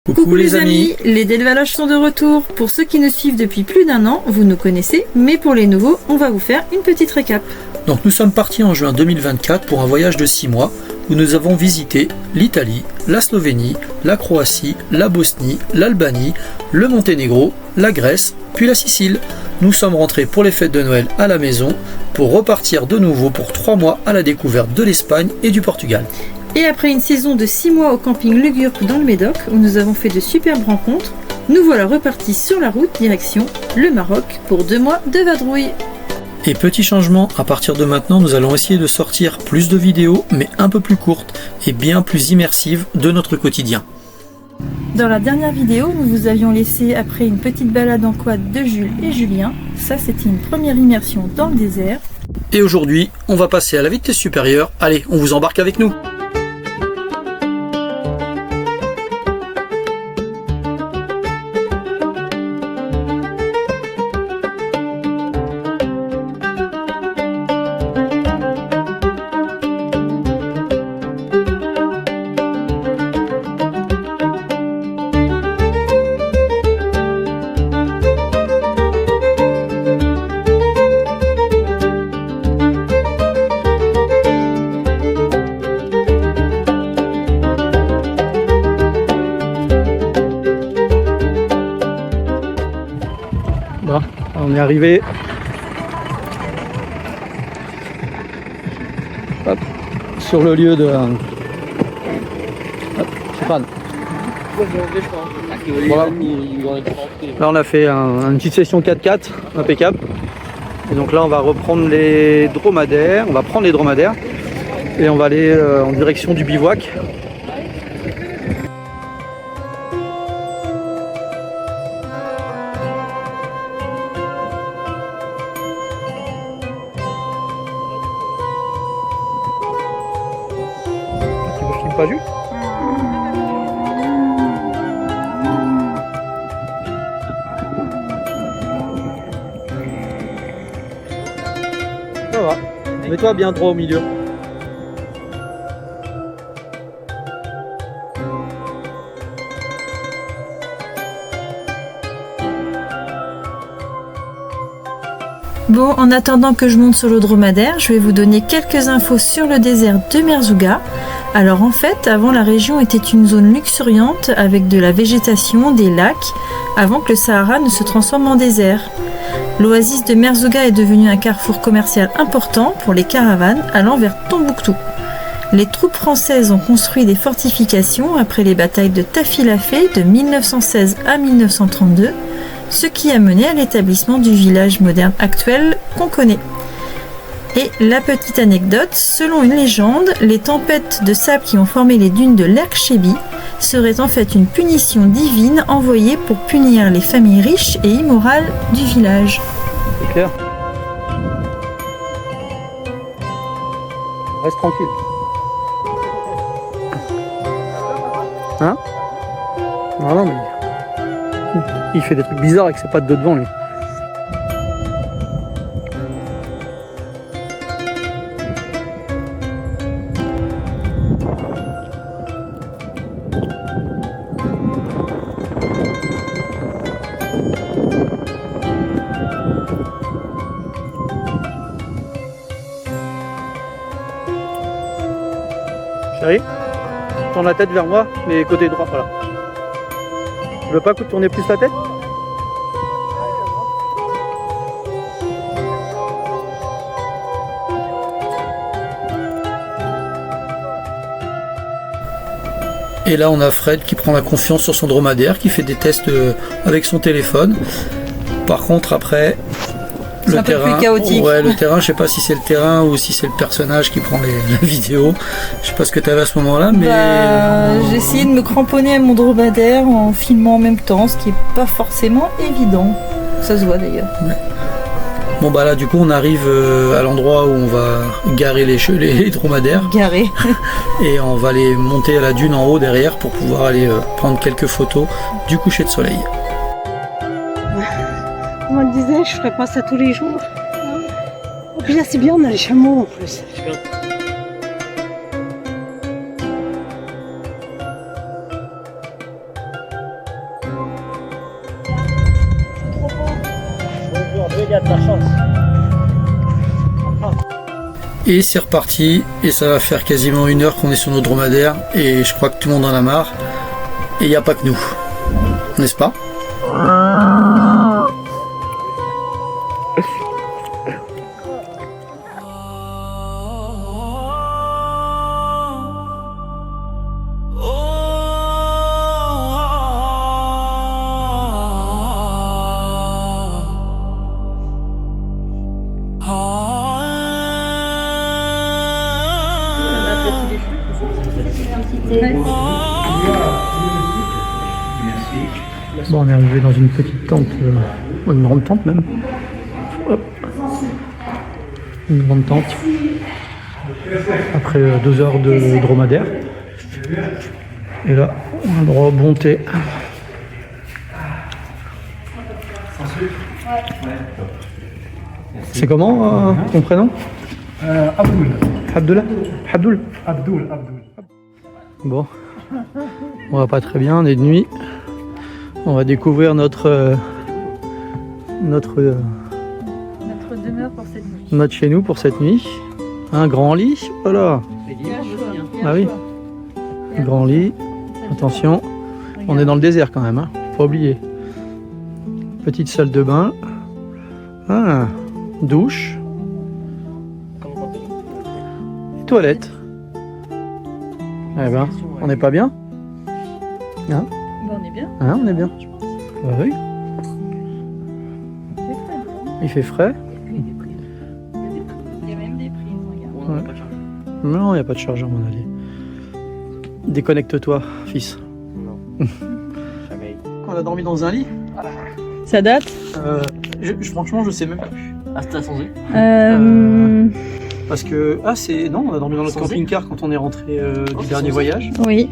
Coucou les amis, les Delvaloches sont de retour. Pour ceux qui nous suivent depuis plus d'un an, vous nous connaissez, mais pour les nouveaux, on va vous faire une petite récap. Donc nous sommes partis en juin 2024 pour un voyage de 6 mois où nous avons visité l'Italie, la Slovénie, la Croatie, la Bosnie, l'Albanie, le Monténégro, la Grèce, puis la Sicile. Nous sommes rentrés pour les fêtes de Noël à la maison pour repartir de nouveau pour 3 mois à la découverte de l'Espagne et du Portugal. Et après une saison de 6 mois au camping Lugurp dans le Médoc, où nous avons fait de superbes rencontres, nous voilà repartis sur la route direction le Maroc pour 2 mois de vadrouille. Et petit changement, à partir de maintenant, nous allons essayer de sortir plus de vidéos, mais un peu plus courtes et bien plus immersives de notre quotidien. Dans la dernière vidéo, nous vous avions laissé après une petite balade en quad de Jules et Julien. Ça, c'était une première immersion dans le désert. Et aujourd'hui, on va passer à la vitesse supérieure. Allez, on vous embarque avec nous. Bon, on est arrivé. Hop, sur le lieu de... Hop, Stéphane. Voilà. Là on a fait une petite session 4x4 impeccable. Et donc là on va reprendre les dromadaires. On va prendre les dromadaires et on va aller en direction du bivouac. Pas Jules ? Ça va. Mets-toi bien droit au milieu. Bon, en attendant que je monte sur le dromadaire, je vais vous donner quelques infos sur le désert de Merzouga. Alors en fait, avant la région était une zone luxuriante avec de la végétation, des lacs, avant que le Sahara ne se transforme en désert. L'oasis de Merzouga est devenue un carrefour commercial important pour les caravanes allant vers Tombouctou. Les troupes françaises ont construit des fortifications après les batailles de Tafilafé de 1916 à 1932, ce qui a mené à l'établissement du village moderne actuel qu'on connaît. Et la petite anecdote, selon une légende, les tempêtes de sable qui ont formé les dunes de l'Erkchebi seraient en fait une punition divine envoyée pour punir les familles riches et immorales du village. C'est clair. Reste tranquille. Hein? Non, mais... Il fait des trucs bizarres avec ses pattes de devant, lui. Chérie, tourne la tête vers moi, mais côté droit, voilà. Tu veux pas tourner plus la tête? Et là on a Fred qui prend la confiance sur son dromadaire, qui fait des tests avec son téléphone. Par contre après... C'est un peu plus chaotique. Ouais, le terrain, je sais pas si c'est le terrain ou si c'est le personnage qui prend la vidéo. Je sais pas ce que tu avais à ce moment-là, mais... J'ai essayé de me cramponner à mon dromadaire en filmant en même temps, ce qui est pas forcément évident. Ça se voit d'ailleurs. Ouais. Bon bah là du coup on arrive à l'endroit où on va garer les dromadaires. Garer. Et on va les monter à la dune en haut derrière pour pouvoir aller prendre quelques photos du coucher de soleil. On me disait, je ferais pas ça tous les jours. Et puis là, c'est bien, on a les chameaux en plus. il y a de la chance. Et c'est reparti, et ça va faire quasiment 1 heure qu'on est sur nos dromadaires, et je crois que tout le monde en a marre, et il n'y a pas que nous, n'est-ce pas? Bon, on est arrivé dans une petite tente, une grande tente même. Hop. Une grande tente. Après 2 heures de dromadaire. Et là, on a le droit au bon thé. C'est comment ton prénom? Abdoul. Abdullah? Abdoul? Abdoul. Bon, on va pas très bien, on est de nuit. On va découvrir notre demeure pour cette nuit. notre chez nous pour cette nuit. Un grand lit, voilà. Ah oui, un grand lit. Attention, on est dans le désert quand même, hein. Faut pas oublier. Petite salle de bain. Ah, douche. Et toilette. Eh ben, on n'est pas bien? Hein? Bon, on est bien. Hein, on est bien. Je pense. Bah oui. Il fait frais. Il y a même des prises, regarde. Ouais. Non, il n'y a pas de chargeur, mon avis. Déconnecte-toi, fils. Non. Jamais. On a dormi dans un lit. Ça date? Franchement, je sais même plus. Ah, c'était à Sanzé. Parce que non, on a dormi dans notre Sanzé camping-car quand on est rentré du dernier voyage. Oui.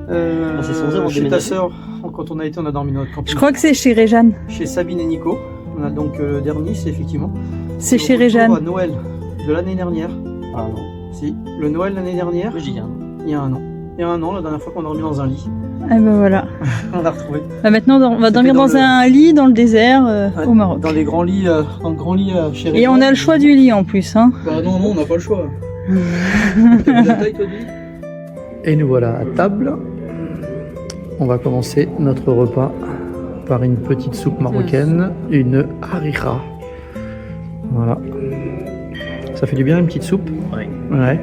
c'est Sanzé, on Chez ta déménage. sœur, quand on a été, on a dormi dans notre camping-car. Je crois que c'est chez Réjeanne. Chez Sabine et Nico. On a donc Dernis, effectivement. C'est Et chez au retour Réjeanne. à Noël de l'année dernière. Ah non. Si, le Noël l'année dernière, Oui, j'y viens. il y a un an. Il y a un an, la dernière fois qu'on a dormi dans un lit. Ah ben voilà. On l'a retrouvé. Bah maintenant on va dormir dans dans le- un lit dans le désert au Maroc. Dans les grands lits, dans le grand lit chez Et on a le choix du lit en plus. Hein. Bah non, on n'a pas le choix. T'as vu la taille, toi, du lit? Et nous voilà à table. On va commencer notre repas par une petite soupe marocaine, une harira. Voilà. Ça fait du bien une petite soupe? Oui. Ouais.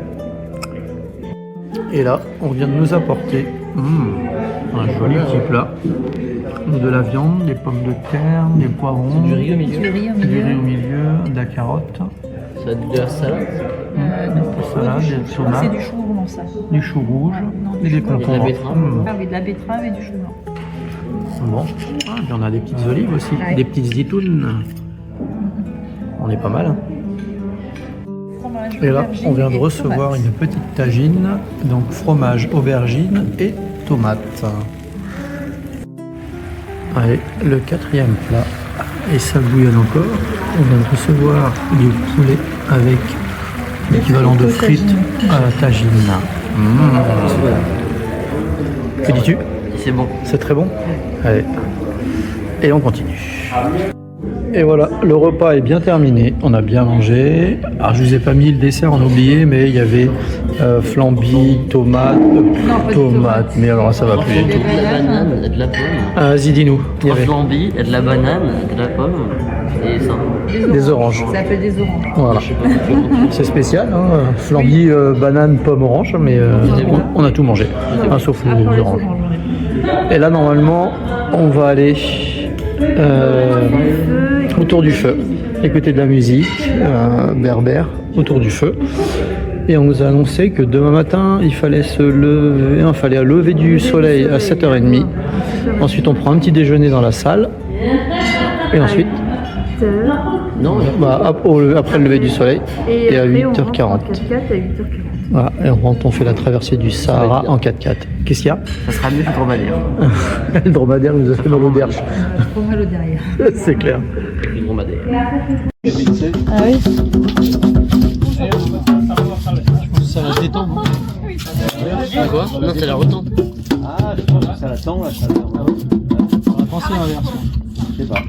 Et là, on vient de nous apporter un joli petit plat. De la viande, des pommes de terre, des poivrons, Du riz au milieu. du riz au milieu, de la carotte, Ça a de la salade. des salades, des tomates, du chou blanc ça. du chou rouge et des Et de la concombres. betterave. Oui, de la betterave et du chou blanc. Bon, ah, puis on a des petites olives aussi, Ouais. des petites zitounes. On est pas mal. Hein. Et là, on vient de recevoir une petite tagine, donc fromage, aubergine et tomate. Allez, le 4e plat, et ça bouillonne encore. On vient de recevoir du poulet avec l'équivalent de frites à la tagine. Que dis-tu? C'est bon. C'est très bon. Allez. Et on continue. Et voilà, le repas est bien terminé. On a bien mangé. Alors, je vous ai pas mis le dessert, on a oublié, mais il y avait flambi, tomate, mais alors ça va plus Il y du a tout. de la banane, il y a de la pomme. Vas-y, dis-nous. Il y 3 avait flambis, il y a de la banane, de la pomme et ça. des oranges. Ça s'appelle des oranges. Voilà. Je sais pas pourquoi. C'est spécial, hein. Flambi, banane, pomme, orange, mais on a tout mangé, hein, sauf les oranges. Et là, normalement, on va aller autour du feu, écouter de la musique berbère autour du feu. Et on nous a annoncé que demain matin, il fallait un lever du soleil à 7h30. Ensuite, on prend un petit déjeuner dans la salle. Et ensuite, après le lever du soleil, et à 8h40. Voilà, et on fait la traversée du Sahara en 4x4. Qu'est-ce qu'il y a? Ça sera mieux que le dromadaire. Le dromadaire nous a fait mal au derrière. Trop mal au derrière. C'est clair. Avec le dromadaire. Ah oui. Ça la détend, non? Quoi? Non, ça la retente. Ah, je pense que ça l'attend là, ça l'attend. On va penser l'inverse. Je sais pas.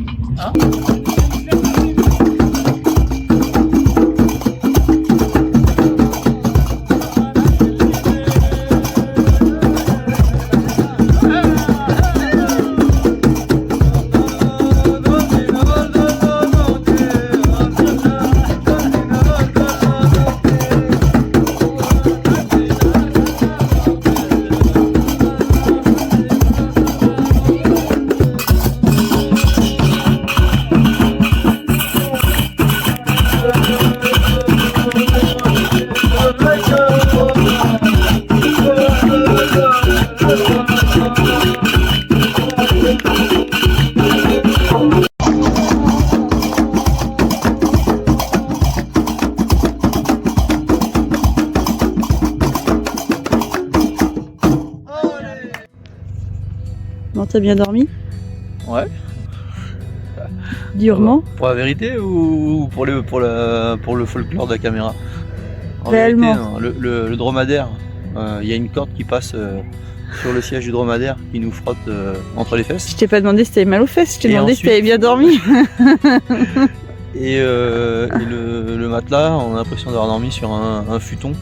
t'as bien dormi? Ouais. Durement? Pour la vérité ou pour le folklore de la caméra? En Réellement. vérité, non. Le dromadaire, il y a une corde qui passe sur le siège du dromadaire qui nous frotte entre les fesses. Je t'ai pas demandé si t'avais mal aux fesses, je t'ai Et demandé si ensuite- t'avais bien dormi. Et le matelas, on a l'impression d'avoir dormi sur un futon.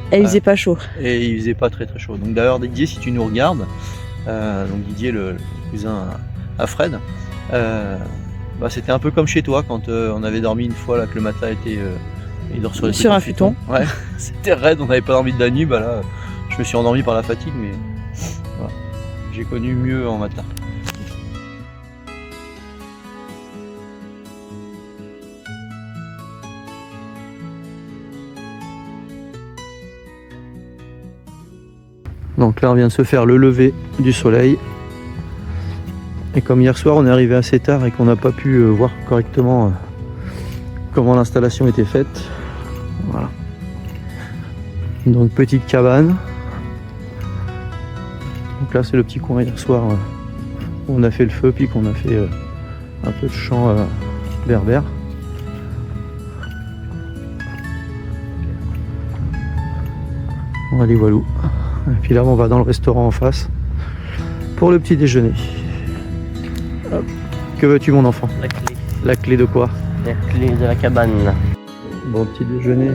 Et il faisait pas chaud. Et il faisait pas très très chaud. Donc d'ailleurs Didier, si tu nous regardes, donc Didier le cousin à Fred, bah, c'était un peu comme chez toi quand on avait dormi une fois là que le matelas était il dort sur, Sur un futon. Ouais, c'était raide, on n'avait pas dormi de la nuit, bah là je me suis endormi par la fatigue, mais voilà. J'ai connu mieux en matelas. Donc là on vient de se faire le lever du soleil. Et comme hier soir on est arrivé assez tard et qu'on n'a pas pu voir correctement comment l'installation était faite. Voilà. Donc petite cabane. Donc là c'est le petit coin hier soir où on a fait le feu puis qu'on a fait un peu de chant berbère. Voilà, voilou. Et puis là on va dans le restaurant en face pour le petit déjeuner. Hop. Que veux-tu mon enfant? La clé. La clé de quoi? La clé de la cabane. Bon petit déjeuner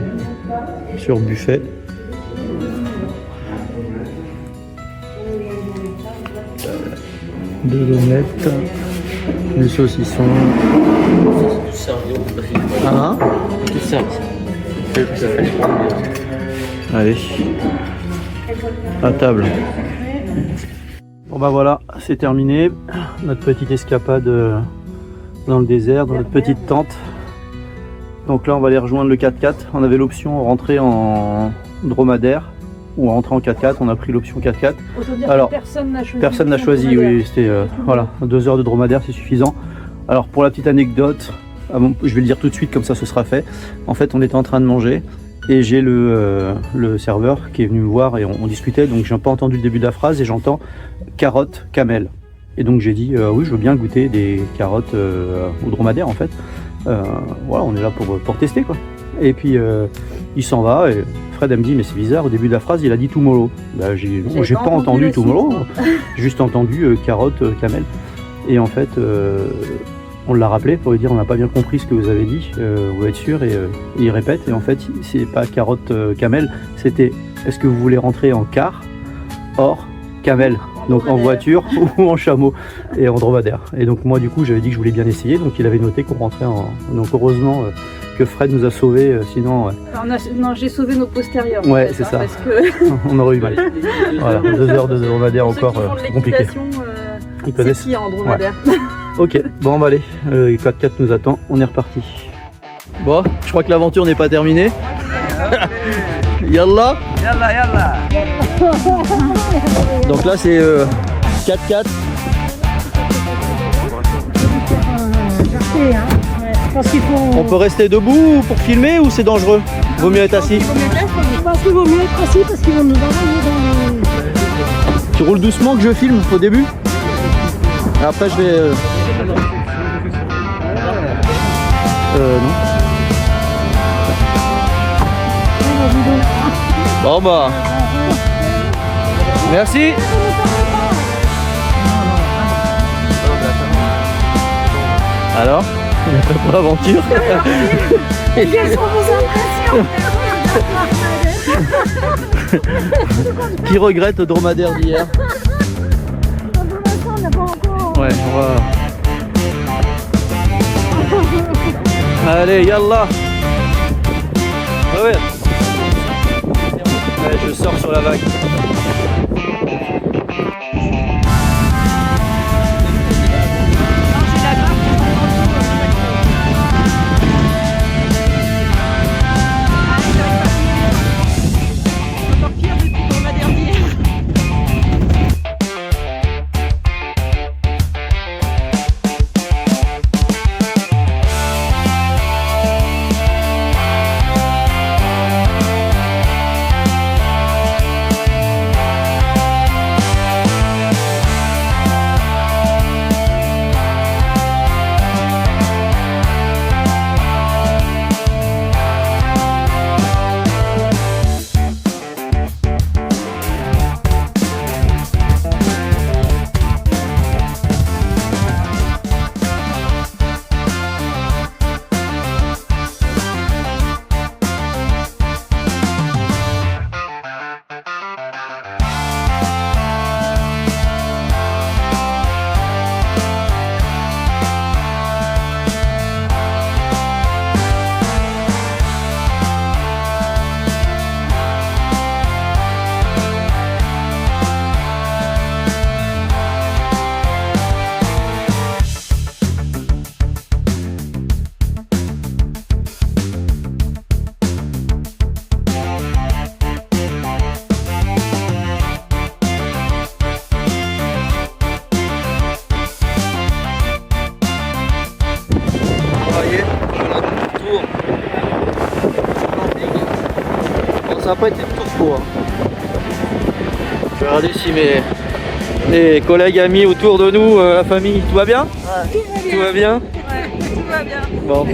sur buffet. Deux omelettes, du saucisson. Tout servi, on peut passer du Ah, Tout servi. allez, à table. Bon bah voilà, c'est terminé. Notre petite escapade dans le désert, dans notre petite tente. Donc là on va aller rejoindre le 4x4. On avait l'option rentrer en dromadaire ou rentrer en 4x4. On a pris l'option 4x4. Alors, personne n'a choisi. Personne n'a choisi, oui, c'était voilà, 2 heures de dromadaire, c'est suffisant. Alors pour la petite anecdote, je vais le dire tout de suite comme ça ce sera fait. En fait on était en train de manger et j'ai le serveur qui est venu me voir et on discutait, donc j'ai pas entendu le début de la phrase et j'entends carottes camel. Et donc j'ai dit oui je veux bien goûter des carottes au dromadaire en fait. Voilà, on est là pour tester quoi. Et puis il s'en va et Fred elle me dit mais c'est bizarre, au début de la phrase il a dit tomorrow. Bah, j'ai pas entendu tomorrow, j'ai juste entendu carotte camel. Et en fait on l'a rappelé pour lui dire on n'a pas bien compris ce que vous avez dit, vous êtes sûr, et il répète, et en fait c'est pas carotte camel, c'était est-ce que vous voulez rentrer en car, or, camel, donc en voiture ou en chameau et en dromadaire. Et donc moi du coup j'avais dit que je voulais bien essayer, donc il avait noté qu'on rentrait en... Donc heureusement que Fred nous a sauvés, sinon... Non, j'ai sauvé nos postérieurs. Ouais, en fait, c'est ça. Parce que on aurait eu mal. Voilà, 2 heures de dromadaire encore compliqué. Ils connaissent. C'est qui en dromadaire? Ok, bon bah allez, 4x4 nous attend, on est reparti. Bon, je crois que l'aventure n'est pas terminée. Yallah. Yalla, yalla. Donc là c'est 4x4. Je pense qu'il faut. On peut rester debout pour filmer ou c'est dangereux? Vaut mieux être assis. Je pense qu'il vaut mieux être assis parce qu'ils vont nous envoyer dans Tu roules doucement que je filme au début. Et après je vais... non. Bon bah... Merci. Alors, on est prêt pour l'aventure. Quelles sont vos impressions? Qui regrette le dromadaire d'hier? Ouais, on va... Allez, yallah. Ouais. Allez, je sors sur la vague. ça n'a pas été le tour. Je vais regarder si mes collègues, amis autour de nous, la famille, tout va bien? Tout va bien? Ouais, tout va bien. Bon,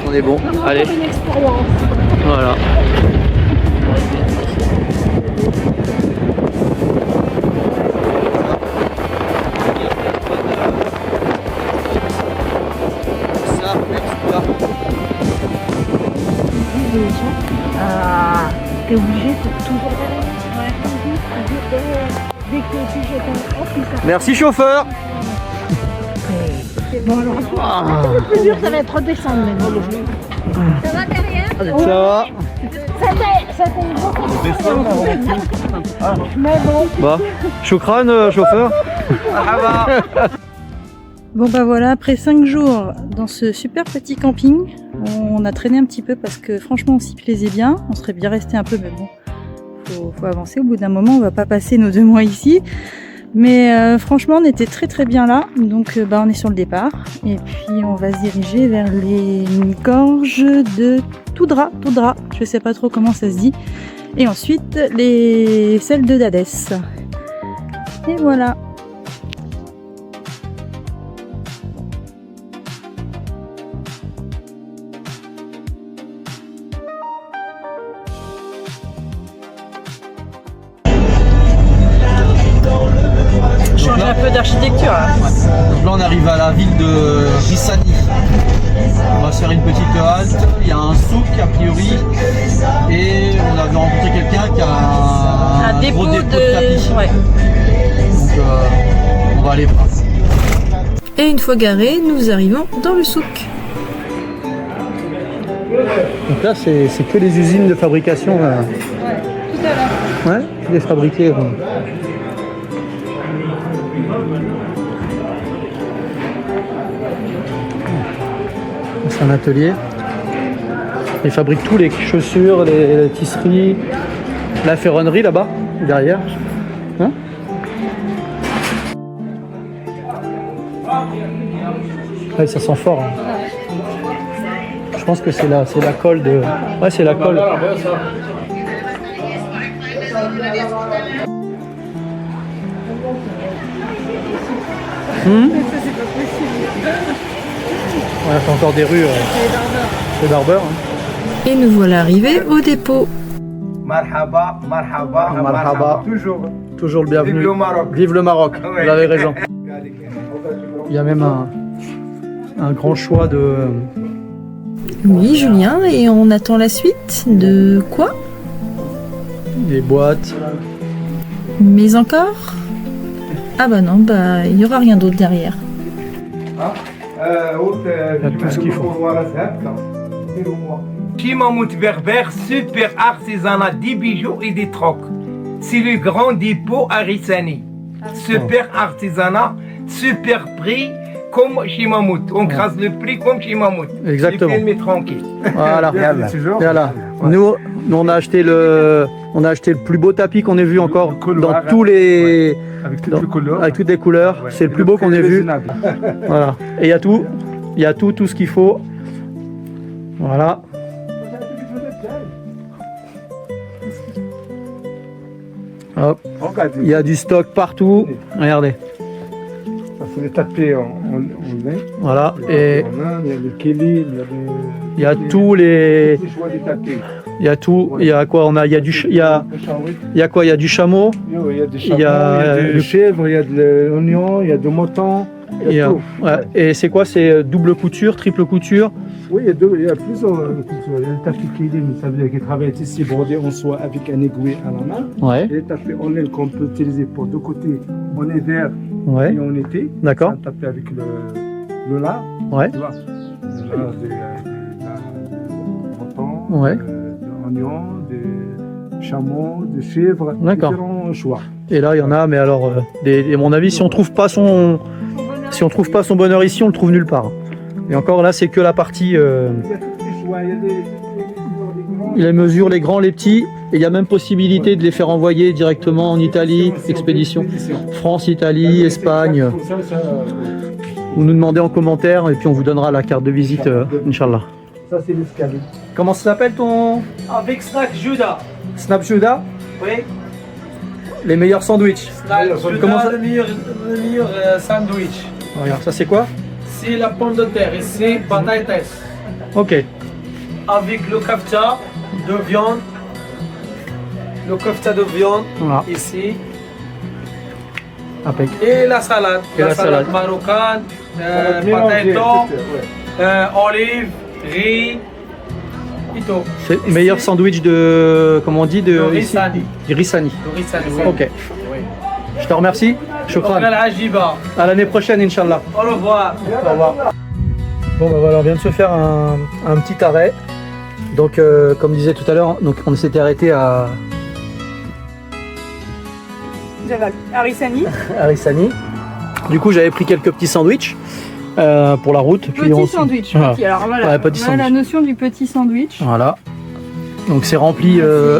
on est bon. Allez. Voilà. T'es obligé de toujours dès que tu jettes un hop, il s'arrête. Merci chauffeur. Bon alors, le plus dur ça va être redescendre maintenant. Ça va derrière? Ça va? C'était beaucoup. Mais bon. Bah, choukran chauffeur. Bon bah voilà, après 5 jours dans ce super petit camping, on a traîné un petit peu parce que franchement on s'y plaisait bien, on serait bien resté un peu mais bon, faut avancer, au bout d'un moment on va pas passer nos 2 mois ici. Mais franchement on était très bien là, donc bah, on est sur le départ et puis on va se diriger vers les gorges de Toudra, je sais pas trop comment ça se dit, et ensuite celles de Dadès. Et voilà. Change un peu d'architecture là. Donc là on arrive à la ville de Rissani. On va se faire une petite halte. Il y a un souk a priori et on avait rencontré quelqu'un qui a un dépôt gros dépôt de tapis. Ouais. Donc on va aller voir. Et une fois garés, nous arrivons dans le souk. Donc là c'est que les usines de fabrication. Là. Tout à l'heure. Ouais, les fabriqués. C'est un atelier. Ils fabriquent tous, les chaussures, les tisseries, la ferronnerie là-bas, derrière. Hein? Ouais, ça sent fort. Hein. Je pense que c'est la colle de. Ouais, c'est la colle. Ouais, c'est encore des rues. C'est Barber. Hein. Et nous voilà arrivés au dépôt. Marhaba, marhaba, Marhaba. Toujours le bienvenu. Vive le Maroc. Vive le Maroc. Ouais. Vous avez raison. Il y a même un grand choix de. Oui, Julien, et on attend la suite de quoi? Des boîtes. Mais encore? Ah bah non, bah il y aura rien d'autre derrière. Il y a tout ce qu'il faut. Chimamout berbère, super artisanat des bijoux et des trocs. C'est le grand dépôt à Rissani. Super artisanat, super prix, comme Chimamout. On crase le prix comme Chimamout. Exactement. Le film est tranquille. Voilà. Voilà. Nous, on a acheté le plus beau tapis qu'on ait vu encore dans tous les. Avec toutes les couleurs. Avec toutes les couleurs. Ouais. C'est le plus beau qu'on ait vu. Raisonnable. Voilà. Et il y a tout. Il y a tout ce qu'il faut. Voilà. Hop. Regardez. Il y a du stock partout. Regardez. Ça, c'est les tapis en lin. Voilà. Il y a Et en lin, il y a le kéli, il y a tous les. les choix des tapis. Il y a tout. Il y a quoi? Il y a du. Il y a quoi? Il y a du chameau. Il y a des Il y a de le- chèvre, il y a de l'oignon, il y a de mouton. Il y a tout. Ouais. Et c'est quoi? C'est double couture, triple couture? Oui, il y a plusieurs cultures. Il y a le tapis kéli, ça veut dire qu'il travaille ici brodé en soie avec un aiguille à la main. Ouais. Et les tapis en laine qu'on peut utiliser pour deux côtés en hiver Ouais. et en été. D'accord. C'est un tapis avec le lard. Ouais. Tu vois, le lard de mouton, Ouais. d'oignon, de chameau, de chèvre, D'accord. différents choix. Et là, il y en a, mais alors, à mon avis, si on trouve pas son bonheur ici, on le trouve nulle part. Et encore là, c'est que la partie. Il y a tous les choix, il y a des grands. Il mesure les grands, les petits, et il y a même possibilité de les faire envoyer directement en Italie, expédition. France, Italie, Espagne. Vous nous demandez en commentaire, et puis on vous donnera la carte de visite, Inch'Allah. Ça, c'est l'escalier. Comment ça s'appelle ton. Avec sac Judas. Snapjuda, Oui. les meilleurs sandwichs. Comment ça- le meilleur sandwich. Regarde, ça c'est quoi? C'est la pomme de terre et c'est patates. Ok. Avec le kafta de viande. Le kafta de viande Voilà. ici. Impec. Et la salade. Et la salade. marocaine, Mélanger, potato, ouais. olive, riz et tout. C'est le meilleur sandwich de. Comment on dit de. De ici Rissani. Du Rissani. De Rissani, oui. Ok. Je te remercie. Shukran. Au Ajiba. À l'année prochaine, Inch'Allah. Au revoir. Au revoir. Bon, bah voilà, on vient de se faire un petit arrêt. Donc, comme je disais tout à l'heure, donc on s'était arrêté à Arissani. Rissani. Du coup, j'avais pris quelques petits sandwichs pour la route. Puis Petit sandwich. Voilà. Petit. Alors voilà, Ouais, petit voilà la sandwich. notion du petit sandwich. Voilà. Donc c'est rempli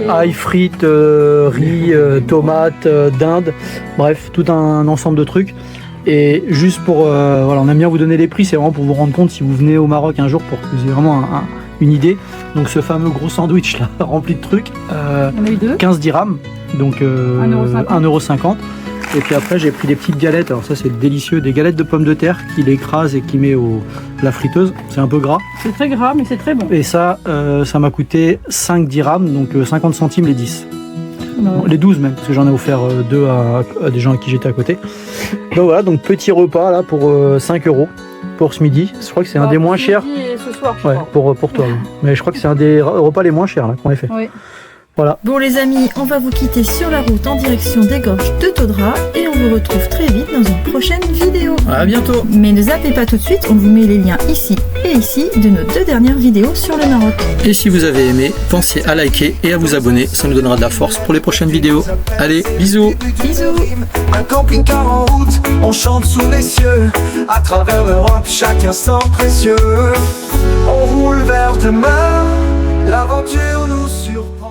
ail, frites, riz, tomates, dinde, bref, tout un ensemble de trucs. Et juste pour, voilà, on aime bien vous donner les prix, c'est vraiment pour vous rendre compte si vous venez au Maroc un jour pour que vous ayez vraiment une idée. Donc ce fameux gros sandwich là, rempli de trucs, On a eu deux. 15 dirhams, donc 1,50 €. Et puis après j'ai pris des petites galettes, alors ça c'est délicieux, des galettes de pommes de terre qu'il écrase et qui met la friteuse, c'est un peu gras. C'est très gras, mais c'est très bon. Et ça, ça m'a coûté 5 dirhams, donc 50 centimes les 10. Non. Les 12 même, parce que j'en ai offert 2 à des gens à qui j'étais à côté. Donc voilà, donc petit repas là pour 5 € pour ce midi. Je crois que c'est un des moins chers. Ce soir, je Ouais, crois. pour toi. Oui. Mais je crois que c'est un des repas les moins chers là qu'on ait fait. Oui. Voilà. Bon les amis, on va vous quitter sur la route en direction des gorges de Todra et on vous retrouve très vite dans une prochaine vidéo. À bientôt. Mais ne zappez pas tout de suite, on vous met les liens ici et ici de nos 2 dernières vidéos sur le Maroc. Et si vous avez aimé, pensez à liker et à vous abonner, ça nous donnera de la force pour les prochaines vidéos. Allez, bisous. Bisous. Un camping-car en route, on chante sous les cieux. À travers l'Europe, chaque instant précieux. On roule vers demain, l'aventure nous surprend.